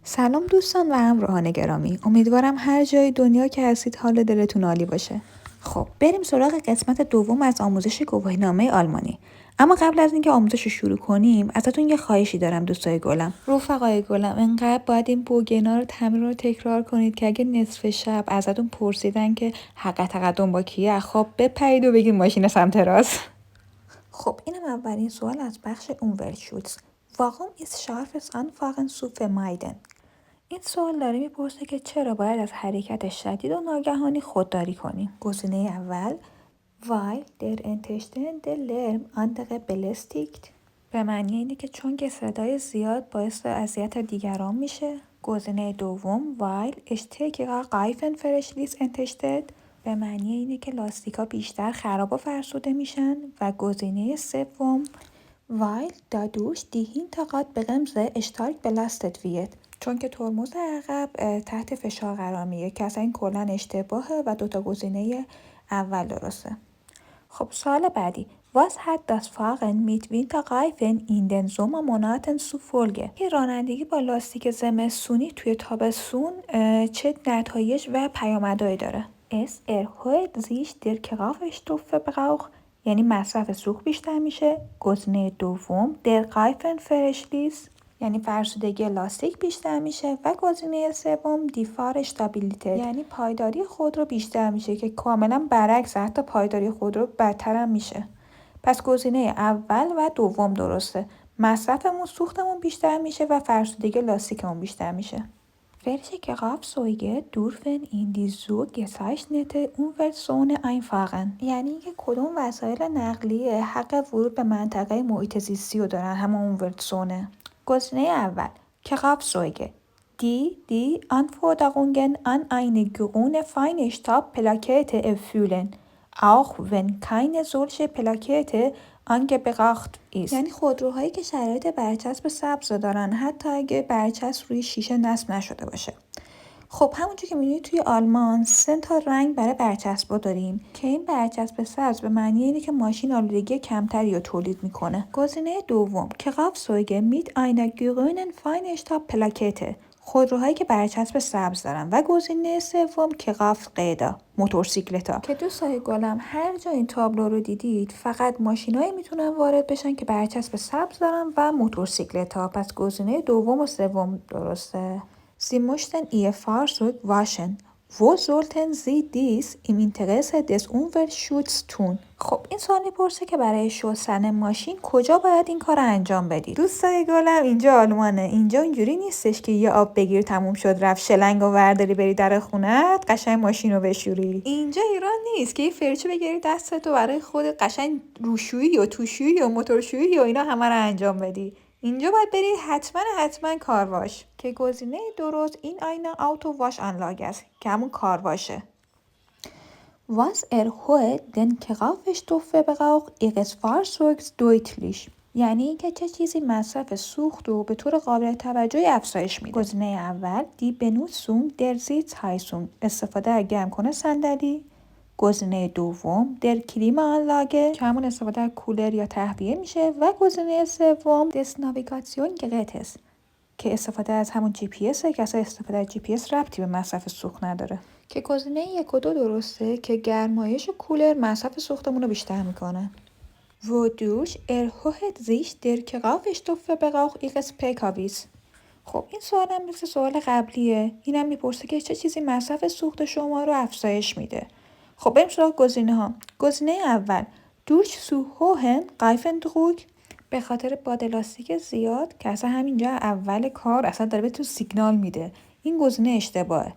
سلام دوستان و همراهان گرامی، امیدوارم هر جای دنیا که هستید حال دلتون عالی باشه. خب بریم سراغ قسمت دوم از آموزش گواهینامه آلمانی. اما قبل از اینکه آموزش رو شروع کنیم ازتون یه خواهشی دارم دوستای گلم. رفقای گلم، انقدر باید این بوگنا رو تمرین رو تکرار کنید که اگه نصف شب ازتون پرسیدن که حق تقدم با کیه، خب بپرید و بگید ماشین سمت راست. خب اینم اولین سوال از بخش Umweltschutz. Warum ist scharfes Anfahren zu vermeiden؟ این سوال داره میپرسه که چرا باید از حرکت شدید و ناگهانی خودداری کنیم. گزینه اول weil der entstehende Lärm andere belästigt، به معنی اینه که چون که صدای زیاد باعث اذیت دیگران میشه. گزینه دوم weil stärkerer Reifenverschluss entsteht، به معنی اینه که لاستیکا بیشتر خراب و فرسوده میشن. و گزینه سوم weil dadurch die Hinterradbremse stark belastet wird، چون که ترمز عقب تحت فشار قرار میگیره که اصلا این کلا اشتباهه و دوتا گزینه اول درسته. خب سوال بعدی Was hat das Fahren mit Winterreifen in den Sommermonaten zur Folge؟ که رانندگی با لاستیک زمستونی توی تابستون چه نتایج و پیامدهایی داره؟ Es erhöht sich der Kraftstoffverbrauch، یعنی مصرف سوخت بیشتر میشه. گزینه دوم der Reifenverschluss، یعنی فرسودگی لاستیک بیشتر میشه. و گزینه سوم die Fahrstabilität، یعنی پایداری خودرو بیشتر میشه که کاملا برعکس، حتی پایداری خودرو بدتر هم میشه. پس گزینه اول و دوم درسته. مصرفمون سوختمون بیشتر میشه و فرسودگی لاستیکمون بیشتر میشه. Welche Kraftfahrzeuge dürfen in die so gezeichnete Umweltzone einfahren؟ یعنی که کدوم وسایل نقلیه حق ورود به منطقه محیط زیستی رو دارن، همون Umweltzone. گزینه اول Kraftfahrzeuge die Anforderungen an eine grüne Feinstaubplakette erfüllen, auch wenn keine solche Plakette angebracht ist. یعنی خودروهایی که شرایط برچسب سبز دارن حتی اگه برچسب روی شیشه نصب نشده باشه. خب همونجور که می‌بینید توی آلمان 3 تا رنگ برای برچسب‌ها داریم که این برچسب سبز به معنی اینه که ماشین آلودگی کمتری رو تولید میکنه. گزینه دوم Kraftfahrzeuge mit einer grünen Feinstaubplakette، خودروهایی که برچسب سبز دارن. و گزینه سوم Krafträder، موتورسیکلتا. که دوستای گلم هر جا این تابلو رو دیدید فقط ماشینایی میتونن وارد بشن که برچسب سبز دارن و موتورسیکلتا. پس گزینه دوم و سوم درسته. Sie möchten Ihr Fahrzeug waschen. Wo sollten Sie dies im Interesse des Umweltschutzes tun؟ خب این سوال میپرسه که برای شستن ماشین کجا باید این کار رو انجام بدید. دوستای گلم اینجا آلمانه. اینجا اینجوری نیستش که یه آب بگیر تموم شد رفت، شلنگ و ورداری بری در خونت قشنگ ماشین رو بشوری. اینجا ایران نیست که یه فرچه بگیری دستت و برای خودت قشنگ روشویی و توشویی و موتورشویی و اینا همه رو انجام بدی. اینجا باید برید حتما کارواش. که گزینه درست این اینا آوتو واش آنلاگ است که همون کارواشه. Was erhöht den Kraftstoffverbrauch Ihres Fahrzeugs deutlich؟ یعنی اینکه چه چیزی مصرف سوخت رو به طور قابل توجهی افزایش میده. گزینه اول die Benutzung der Sitzheizung، استفاده از گرمکنه صندلی. گزینه دوم در کلیماانلاگه که همون استفاده از کولر یا تهویه میشه. و گزینه سوم دس ناویگاسیون گرتس که استفاده از همون جی پی اسه که اصلا استفاده از جی پی اس ربطی به مصرف سوخت نداره. که گزینه 1 و 2 درسته که گرمایش کولر مصرف سوختمون رو بیشتر میکنه. Wodurch erhöht sich der Kraftstoffverbrauch Ihres PKWs؟ خب این سوال هم مثل سوال قبلیه. اینم میپرسه که چه چیزی مصرف سوخت شما رو افزایش میده. خب بریم سراغ گزینه ها. گزینه اول durch zu hohen Reifendruck، به خاطر باد لاستیک زیاد که اصلا همینجا اول کار اصلا داره بهتون سیگنال میده. این گزینه اشتباهه،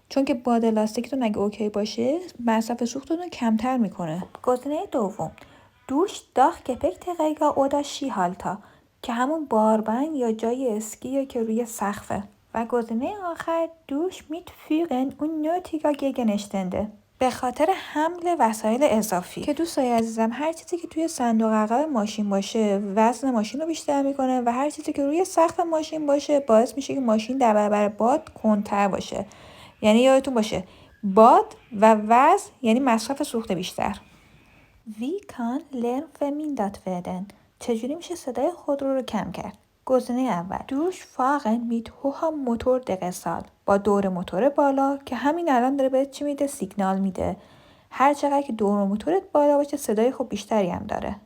چون که باد لاستیکتون اگه اوکی باشه مصرف سوختتون رو کمتر میکنه. گزینه دوم durch Dachgepäckträger oder Skihalter که همون باربند یا جای اسکیه که روی سقفه. و گزینه آخر durch mitführen unnötiger Gegenstände، به خاطر حمل وسایل اضافی. که دوستای عزیزم هر چیزی که توی صندوق عقب ماشین باشه وزن ماشین رو بیشتر میکنه و هر چیزی که روی سقف ماشین باشه باعث میشه که ماشین در برابر باد کندتر باشه. یعنی یادتون باشه باد و وزن یعنی مصرف سوخت بیشتر. Wie kann Lärm vermindert werden؟ چجوری میشه صدای خودرو رو کم کرد؟ گزینه اول دوش فاقن میت هوها موتور دقسال با دور موتور بالا که همین الان داره بهت چی میده؟ سیگنال میده. هر چقدر که دور موتورت بالا باشه صدای خوب بیشتری هم داره.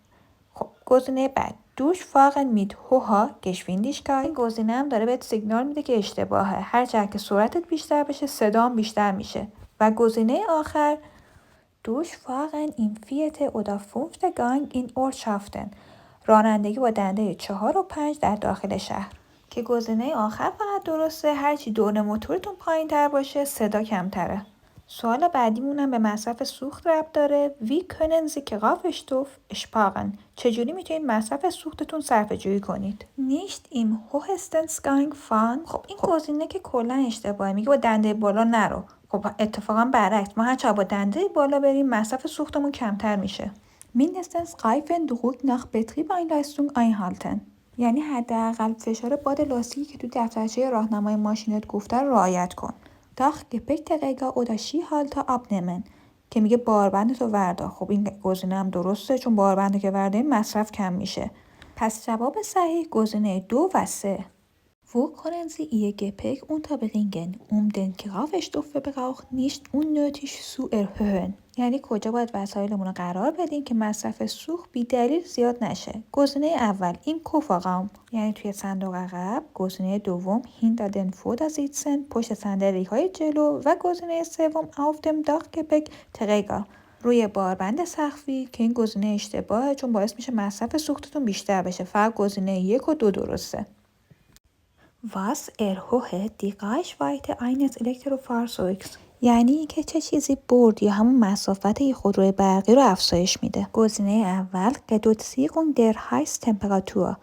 خب گزینه بعد دوش فاقن میت هوها گشویندیشکای. این گزینه هم داره بهت سیگنال میده که اشتباهه. هر چقدر که سرعتت بیشتر بشه صدا هم بیشتر میشه. و گزینه آخر Durchfahren im 4. oder 5. Gang in Ortschaften. رانندگی با دنده 4 و 5 در داخل شهر. که گزینه آخر فقط درسته. هرچی دور موتورتون پایین تر باشه صدا کمتره. سوال بعدیمون هم به مصرف سوخت ربط داره. Wie können Sie Kraftstoff sparen؟ چجوری میتونید مصرف سوختتون صرفه جویی کنید؟ Nicht im höchsten Gang fahren. خب این گزینه که کلا اشتباهه. میگه با دنده بالا نرو. خب اتفاقا برعکس، ما هرچه با دنده بالا بریم مصرف سوختمون کمتر میشه. Mindestens Reifendruck nach Betriebseinleistung einhalten. یعنی حداقل فشار باد لاستیکی که تو دفترچه راهنمای ماشینت گفته رو رعایت کن. Dach Gepäckträger oder Skihalter abnehmen که میگه باربندتو وردار. خب این گزینه هم درسته چون باربندو که ورداریم مصرف کم میشه. پس جواب صحیح گزینه 2 و 3. Wo können Sie Ihr Gepäck unterbringen, den Kraftstoffverbrauch nicht unnötig zu erhöhen؟ یعنی کجا باید وسایلمون رو قرار بدیم که مصرف سوخت بی دلیل زیاد نشه. گزینه اول این کوفاقام یعنی توی صندوق عقب. گزینه دوم hinter den Vordersitzen پشت صندلی های جلو. و گزینه سوم auf dem Dachgepäckträger روی باربند سقفی که این گزینه اشتباهه چون باعث میشه مصرف سوختتون بیشتر بشه. فقط گزینه 1 و 2 درسته. Was erhöht die Reichweite eines Elektrofahrzeugs؟ یعنی که چه چیزی برد یا همون مسافت یه خودروی برقی رو افزایش میده. گزینه اول Reduzierung der Heiztemperatur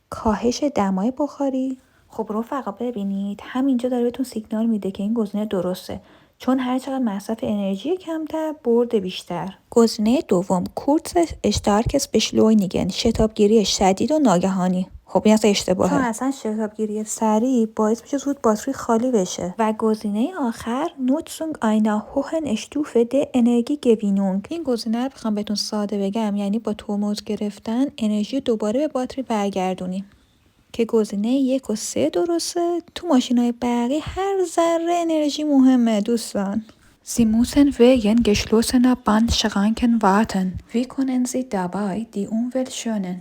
کاهش دمای بخاری. خب رفقا ببینید همینجا داره بهتون سیگنال میده که این گزینه درسته چون هر چقدر مصرف انرژی کمتر برد بیشتر. گزینه دوم Kurzes starkes Beschleunigen شتابگیری شدید و ناگهانی. خب این اصلا اشتباهه چون اصلا شتابگیری سریع باعث میشه زود باتری خالی بشه. و گزینه آخر Nutzung einer hohen Stufe der Energiegewinnung. این گزینه رو بخوام بهتون ساده بگم یعنی با ترمز گرفتن انرژی دوباره به باتری برگردونیم. که گزینه 1 و 3 درسته. تو ماشینای برقی هر ذره انرژی مهمه دوستان. Sie müssen wegen geschlossener Bahnschranken warten. Wie können Sie dabei die Umwelt schonen؟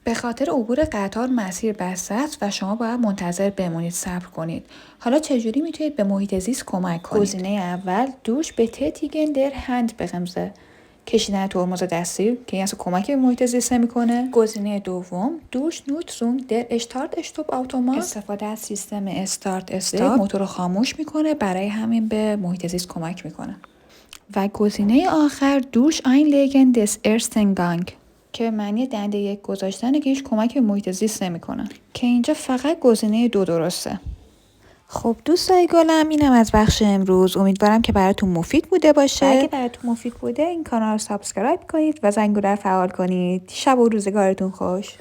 به خاطر عبور قطار مسیر بسته است و شما باید منتظر بمونید، صبر کنید. حالا چجوری میتونید به محیط زیست کمک کنید؟ گزینه اول دوش به تیگن در هند بغمزه کشیدن ترمز دستی که این اصلا کمک به محیط زیست نمیکنه. گزینه دوم دوش نوتزونگ در اشتارت اشتوب اتومات استفاده از سیستم استارت استاپ موتور رو خاموش میکنه، برای همین به محیط زیست کمک میکنه. و گزینه آخر دوش einlegen des ersten Gang که معنی دنده 1 گذاشتنه که هیچ کمک به محیط زیست نمیکنه. که اینجا فقط گزینه 2 درسته. خب دوستای گلم اینم از بخش امروز. امیدوارم که براتون مفید بوده باشه. اگه براتون مفید بوده این کانال رو سابسکرایب کنید و زنگوله رو فعال کنید. شب و روزگارتون خوش.